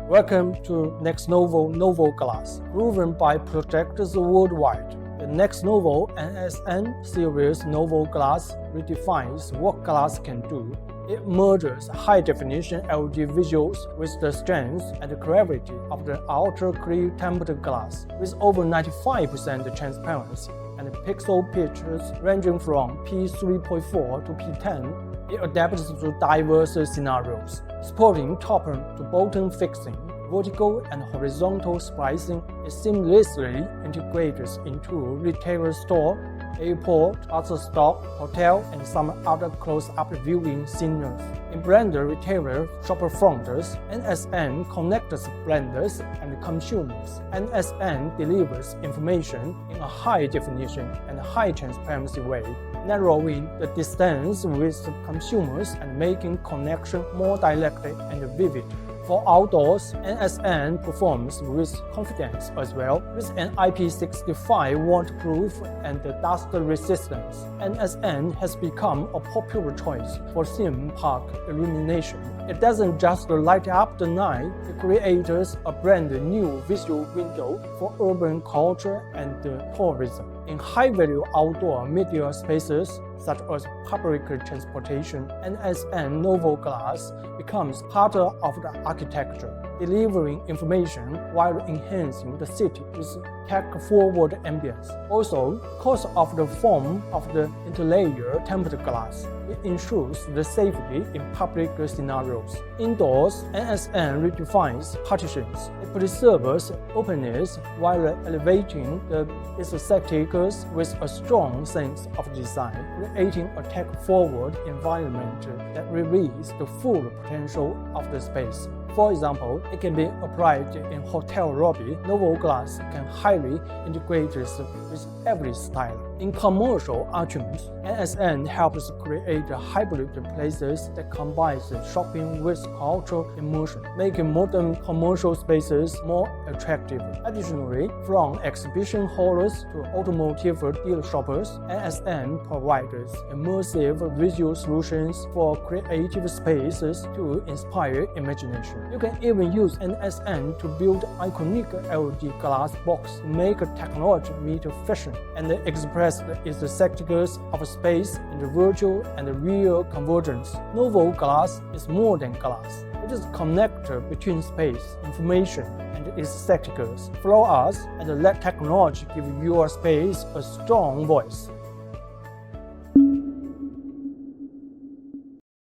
Welcome to NEXNOVO Glass, proven by projectors worldwide. The NEXNOVO NSN Series Novo Glass redefines what glass can do. It merges high-definition LED visuals with the strength and clarity of the ultra-clear tempered glass, with over 95% transparency and pixel pictures ranging from P3.4 to P10. It adapts to diverse scenarios, supporting top-to-bottom fixing, vertical and horizontal splicing. It seamlessly integrates into retailer store, airport, bus stop, hotel, and some other close-up viewing scenes. In brand retailer shopfronts, NSN connects branders and consumers. NSN delivers information in a high-definition and high-transparency way, narrowing the distance with consumers and making connection more direct and vivid. For outdoors, NSN performs with confidence as well, with an IP65 waterproof and dust resistance. NSN has become a popular choice for theme park illumination. It doesn't just light up the night, it creates a brand new visual window for urban culture and tourism. In high-value outdoor media spaces, such as public transportation, NSN Novo Glass becomes part of the architecture, delivering information while enhancing the city with tech-forward ambience. Also, because of the form of the interlayer tempered glass, it ensures the safety in public scenarios. Indoors, NSN redefines partitions. It preserves openness while elevating the aesthetics with a strong sense of design, creating a tech-forward environment that reveals the full potential of the space. For example, it can be applied in hotel lobby. Novo Glass can highly integrate with every style. In commercial atriums, NSN helps create hybrid places that combine shopping with cultural immersion, making modern commercial spaces more attractive. Additionally, from exhibition halls to automotive dealerships, NSN provides immersive visual solutions for creative spaces to inspire imagination. You can even use NSN to build iconic LED glass boxes to make technology meet fashion and express its aesthetics of space in the virtual and real convergence. Novo Glass is more than glass. It is a connector between space, information, and aesthetics. Follow us and let technology give your space a strong voice.